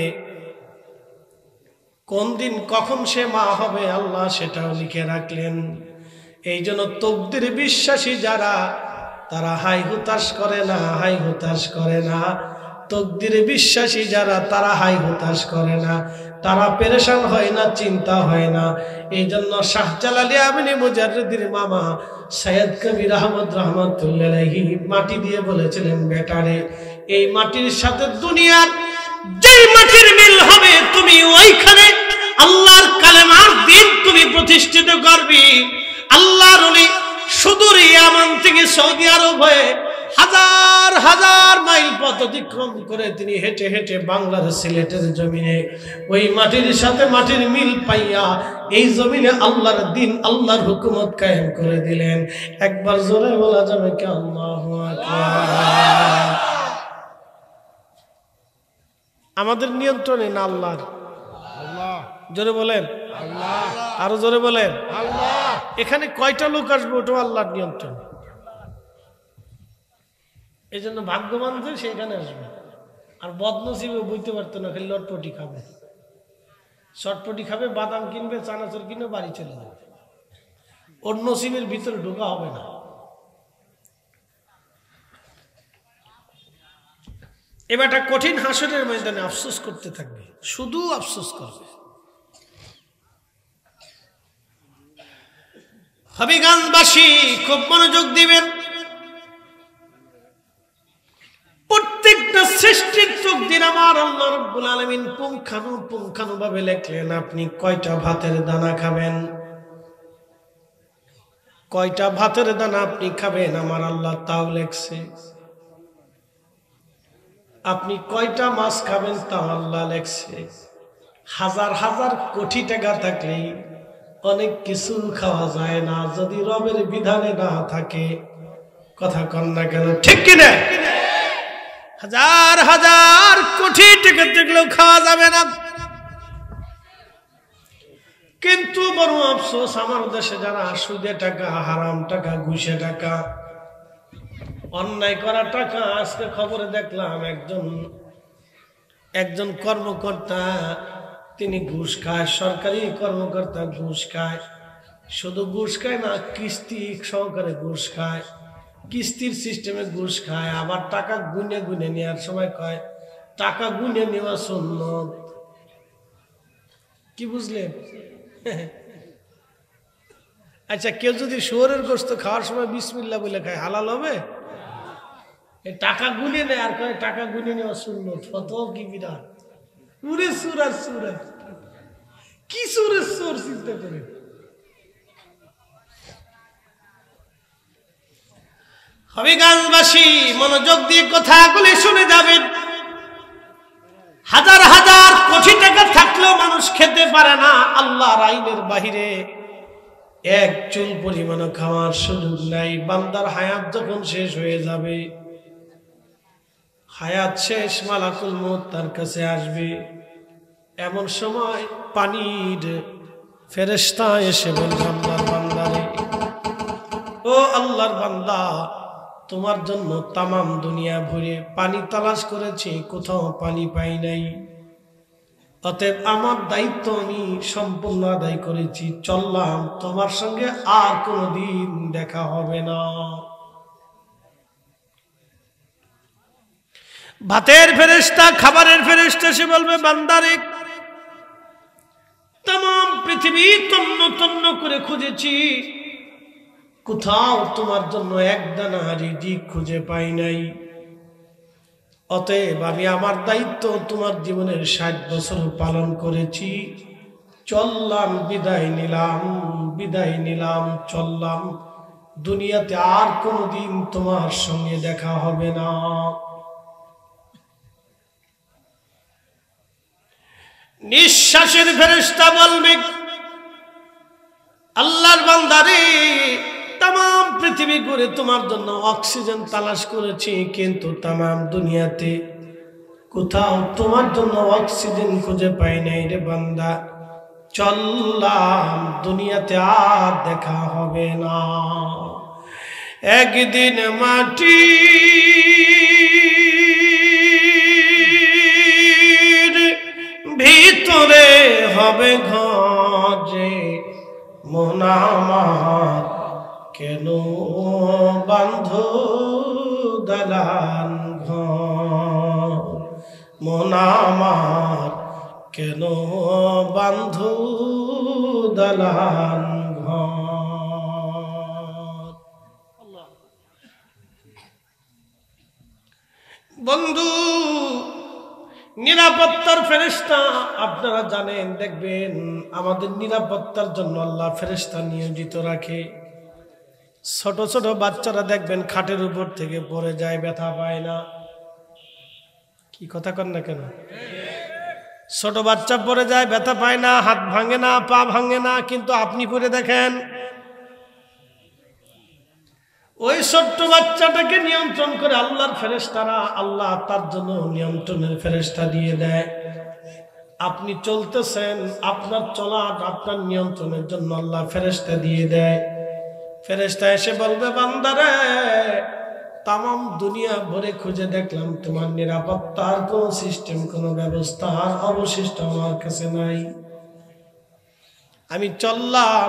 কোন দিন কখন সে মা হবে আল্লাহ সেটাও লিখে রাখলেন। এই জন্য তকদির বিশ্বাসী যারা, তারা হাই হুতাশ করে না, হাই হুতাশ করে না। তকদির বিশ্বাসী যারা, তারা হাই হুতাশ করে না, তারা পেরেশান হয় না, চিন্তা হয় না। এই জন্য শাহজালালী আমিনী মুজাদ্দিদের মামা সৈয়দ কবির আহমদ রহমাতুল্লাহ আলাইহি মাটি দিয়ে বলেছিলেন, বেটারে এই মাটির সাথে দুনিয়ার যেই মাটির মিল হবে, তুমি ওইখানে আল্লাহর কালেমার দিন তুমি প্রতিষ্ঠিত করবি। আল্লাহর ওলি সুদূর ইয়ামান থেকে সৌদি আরব হয়ে হাজার হাজার মাইল পথ অতিক্রম করে তিনি হেঁটে হেঁটে বাংলার সিলেটের জমিনে ওই মাটির সাথে মাটির মিল পাইয়া এই জমিনে আল্লাহর দিন, আল্লাহর হুকুমত কায়েম করে দিলেন। একবার জোরে বলা যাবে কি আল্লাহু আকবার। আমাদের নিয়ন্ত্রণে না আল্লাহর? জোরে বলেন আল্লাহ, আরো জোরে বলেন আল্লাহ। এখানে কয়টা লোক আসবে ওটাও আল্লাহর নিয়ন্ত্রণ। এই জন্য ভাগ্যবান যে সে এখানে আসবে, আর বদনসিবে বুঝতে পারতো না, খালি লটপটি খাবে, চটপটি খাবে, বাদাম কিনবে, চানাচুর কিনে বাড়ি চলে যাবে, ওর নসিবের ভিতরে ঢোকা হবে না। এবারটা কঠিন হাসরের ময়দানে আফসোস করতে থাকবে, শুধু আফসোস করবে। হবিগঞ্জবাসী খুব মনোযোগ দিবেন। প্রত্যেকটা সৃষ্টির তকদির আমার আল্লাহ রাব্বুল আলামিন পুঙ্খানুপুঙ্খানুভাবে লেখলেন। আপনি কয়টা ভাতের দানা খাবেন, কয়টা ভাতের দানা আপনি খাবেন আমার আল্লাহ তাও লেখছে। আপনি কয়টা মাছ খাবেন তাও আল্লাহ লেখছে। হাজার হাজার কোটি টাকা থাকলে অনেক কিছু খাওয়া যায় না যদি রবের বিধানে না থাকে। কথা কন না কেন, ঠিক কিনা? হাজার হাজার কোটি টাকা থাকলেও খাওয়া যাবে না। কিন্তু বড় আফসোস, আমার দেশে যারা সুদে টাকা, হারাম টাকা, ঘুষে টাকা, অন্যায় করা টাকা, আজকে খবরে দেখলাম একজন কর্মকর্তা তিনি ঘুষ খায়, সরকারি কর্মকর্তা ঘুষ খায়। শুধু ঘুষ খায় না, কিস্তি সহকারে ঘুষ খায়, কিস্তির সিস্টেমে ঘুষ খায়। আবার টাকা গুনে গুনে নেওয়ার সময় কয় টাকা গুনে নেওয়া সুন্নত। কি বুঝলেন? আচ্ছা, কেউ যদি শুয়োরের গোশত খাওয়ার সময় বিসমিল্লাহ বলে খায়, হালাল হবে? টাকা গুনে নেয় আর কয় টাকা গুনে নেওয়া সুন্নত। কত কি বিরাট! পুরে সুর আর সুর। কি চোরের চোর চিন্তা করে। হবিগঞ্জবাসী মনোযোগ দিয়ে কথাগুলি শুনে যাবেন। হাজার হাজার কোটি টাকা থাকলেও মানুষ খেতে পারে না আল্লাহর আইনের বাহিরে এক চুল পরিমাণ খাওয়ার সুযোগ নাই। বান্দার হায়াত যখন শেষ হয়ে যাবে, হায়াত শেষ, মালাকুল মউত তার কাছে আসবে। এমন সময় পানির ফেরেশতা এসে বলবে আল্লাহর বান্দারে, ও আল্লাহর বান্দা, তোমার জন্য তামাম দুনিয়া ভরে পানি তালাশ করেছি, কোথাও পানি পাই নাই। অতএব আমার দায়িত্ব আমি সম্পূর্ণ আদায় করেছি, চললাম, তোমার সঙ্গে আর কোনোদিন দেখা হবে না। ভাতের ফেরেশতা, খাবারের ফেরেশতা এসে বলবে বান্দারে, তামাম পৃথিবী তন্ন তন্ন করে খুঁজেছি, কোথাও তোমার জন্য এক দানা রিজিক খুঁজে পাই নাই। অতএব আমি আমার দায়িত্ব তোমার জীবনের 60 বছর পালন করেছি, চললাম, বিদায় নিলাম, বিদায় নিলাম, চললাম, দুনিয়াতে আর কোনোদিন তোমার সঙ্গে দেখা হবে না। নিঃশ্বাসের ফেরেশতা বলবে আল্লাহর বান্দারে, তামাম পৃথিবী ঘুরে তোমার জন্য অক্সিজেন তালাশ করেছি, কিন্তু তামাম দুনিয়াতে কোথাও তোমার জন্য অক্সিজেন খুঁজে পাই নাই রে বান্দা, চললাম, দুনিয়াতে আর দেখা হবে না। একদিন মাটির ভিতরে হবে ঘরে, মন আমার কেন বান্ধ দালান ঘর, মন আমার কেন বান্ধ দালান ঘর। বন্ধু, নিরাপত্তার ফেরেশতা আপনারা জানেন, দেখবেন আমাদের নিরাপত্তার জন্য আল্লাহ ফেরেশতা নিয়োজিত রাখে। ছোট ছোট বাচ্চারা দেখবেন খাটের উপর থেকে পড়ে যায়, ব্যথা পায় না। কি কথা কন না কেন? ছোট বাচ্চা পড়ে যায়, ব্যথা পায় না, হাত ভাঙে না, পা ভাঙে না, কিন্তু আপনি পড়ে দেখেন, ওই ছোট্ট বাচ্চাটাকে নিয়ন্ত্রণ করে আল্লাহর ফেরেশতারা, আল্লাহ তার জন্য নিয়ন্ত্রণের ফেরেশতা দিয়ে দেয়। আপনি চলতেছেন, আপনার চলা আপনার নিয়ন্ত্রণের জন্য আল্লাহ ফেরেশতা দিয়ে দেয়। ফেরেশতা এসে বলবে বান্দারে, তামাম দুনিয়া ভরে খুঁজে দেখলাম, তোমার নিরাপত্তার কোনো সিস্টেম, কোনো ব্যবস্থা অবশিষ্ট আমার কাছে নাই, আমি চললাম,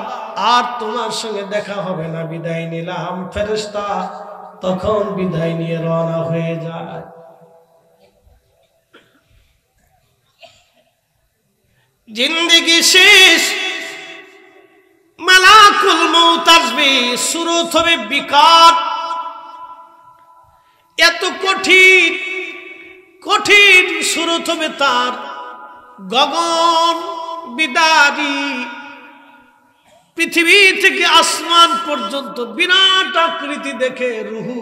আর তোমার সঙ্গে দেখা হবে না, বিদায় নিলাম। ফেরেশতা তখন বিদায় নিয়ে রওনা হয়ে যায়। জিন্দেগি শেষ, মালাকুল মউত আসবে, সুরত হবে বিকট, এত কঠিন কঠিন সুরত হবে তার, গগন বিদারী, পৃথিবী থেকে আসমান পর্যন্ত বিরাট আকৃতি দেখে রুহু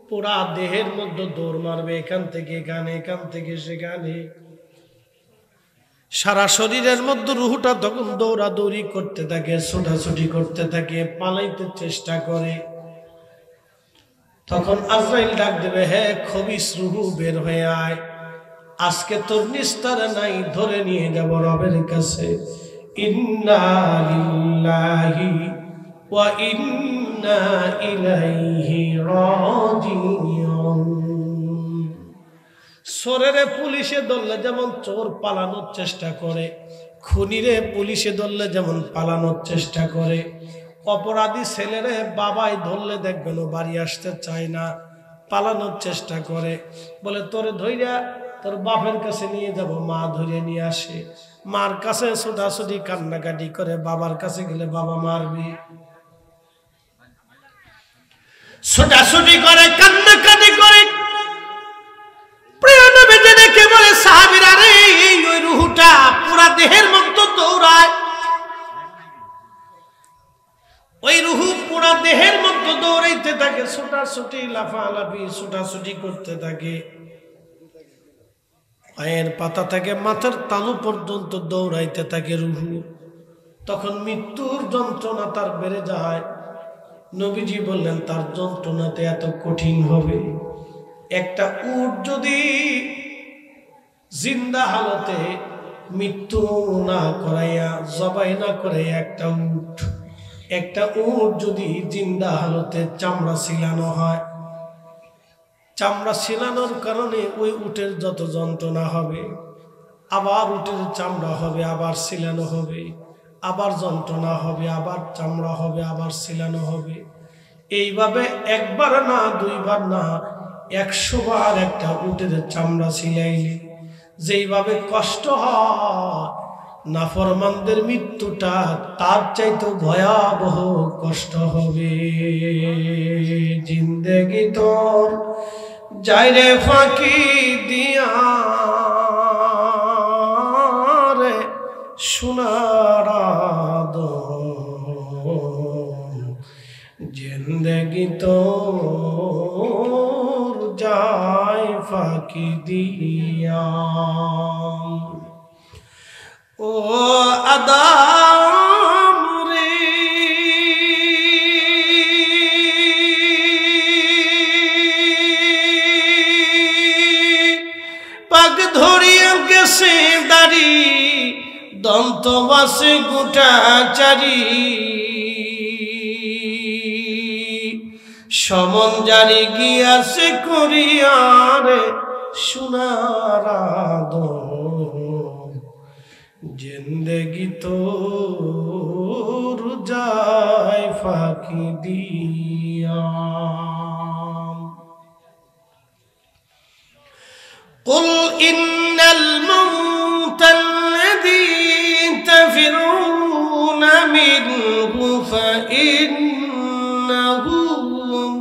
পুরা দেহের মধ্যে দৌড় মারবে, এখান থেকে এখানে, এখান থেকে সেখানে, সারা শরীরের মধ্যে রুহুটা তখন দৌড়াদৌড়ি করতে থাকে, ছোটাছুটি করতে থাকে, পালাইতে চেষ্টা করে। তখন আজরাইল ডাক দেবে, হে খবিস রুহু, বের হয়ে আয়, আজকে তোর নিস্তার নাই, ধরে নিয়ে যাব রবের কাছে। ইন্না লিল্লাহি ওয়া ইন্না ইলাইহি রাজিউন। চোরেরে পুলিশে ধরলে যেমন চোর পালানোর চেষ্টা করে, খুনিরে পুলিশে ধরলে যেমন পালানোর চেষ্টা করে, অপরাধী ছেলেরে বাবাই ধরলে দেখবেন ও বাড়ি আসতে চায় না, পালানোর চেষ্টা করে, বলে তোরে ধইরা তোর বাপের কাছে নিয়ে যাব, মা ধরে নিয়ে আসে, মার কাছে ছোটাছুটি কান্নাকাটি করে, বাবার কাছে গেলে বাবা মারবে, ছোটাছুটি করে, কান্নাকাটি করে। প্রিয় নবী দেখে বলে সাহাবীরা রে, এই ওই রুহুটা পুরা দেহের মধ্যে দৌড়ায়, ওই রুহু পুরা দেহের মধ্যে দৌড়াইতে থাকে, ছোটাছুটি লাফালাফি ছোটাছুটি করতে থাকে, পায়ের পাতা থেকে মাথার তালু পর্যন্ত দৌড়াইতে থাকে রুহু। তখন মৃত্যুর যন্ত্রণা তার বেড়ে যায়। নবীজি বললেন তার যন্ত্রণাতে এত কঠিন হবে, একটা উট যদি জিন্দা হালতে মৃত্যু না করাইয়া জবাই না করে, একটা উট যদি জিন্দা হালতে চামড়া ছিলানো হয়, চামড়া ছিলানোর কারণে ওই উটের যত যন্ত্রণা হবে, আবার উটের চামড়া হবে, আবার ছিলানো হবে, আবার যন্ত্রণা হবে, আবার চামড়া হবে, আবার ছিলানো হবে। এইভাবে একবার না দুইবার না 100 বার একটা উটের চামড়া ছিলাইলে যেইভাবে কষ্ট হয়, নাফরমানদের মৃত্যুটা তার চাইতে ভয়াবহ কষ্ট হবে। জিন্দেগি তোর যাইরে ফাঁকি দিয়া রে সোনার জিন্দেগি তোর যায় ফাঁকি দিয়া। ও আদাম রে পাক ধরিয়া গেছে দাড়ি, দন্ত বাসে গোটা চারি, সমন জারি গিয়াছে করিয়ারে সোনার জিন্দেগি তোর যায় ফাঁকি দিয়া। قل إن الموت الذي تفرون منه فإنه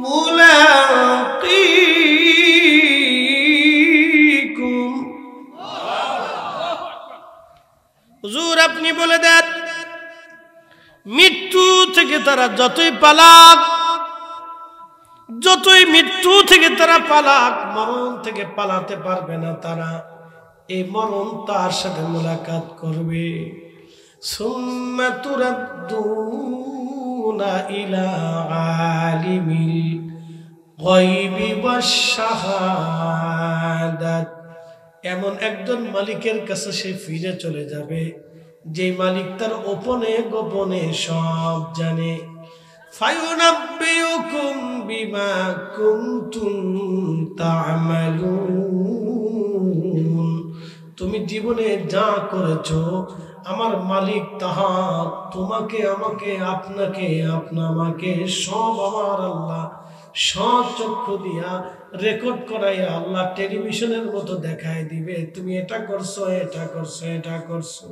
ملاقيكم। হুজুর আপনি বলে দেন, মৃত্যু থেকে তারা যতই পালাক, যতই মৃত্যু থেকে তারা পালাক, মরণ থেকে পালাতে পারবে না তারা। এই মরণ তার সাথে মোলাকাত করবে। সুম্মা তুরাদ্দুনা ইলা আলিমিল গায়বি ওয়াশ শাহাদাত। এমন একজন মালিকের কাছে সে ফিরে চলে যাবে, যে মালিক তার গোপনে গোপনে সব জানে। ফায়ুনাব্বিউকুম বিমা কুনতুম তা'মালুন। তুমি জীবনে যা করেছো আমার মালিক তাহা তোমাকে, আমাকে, আপনাকে, আমাকে সব আমার আল্লাহ সচক্ষু দিয়া রেকর্ড করাইয়া আল্লাহ টেলিভিশনের মতো দেখায় দিবে, তুমি এটা করছো, এটা করছো, এটা করছো।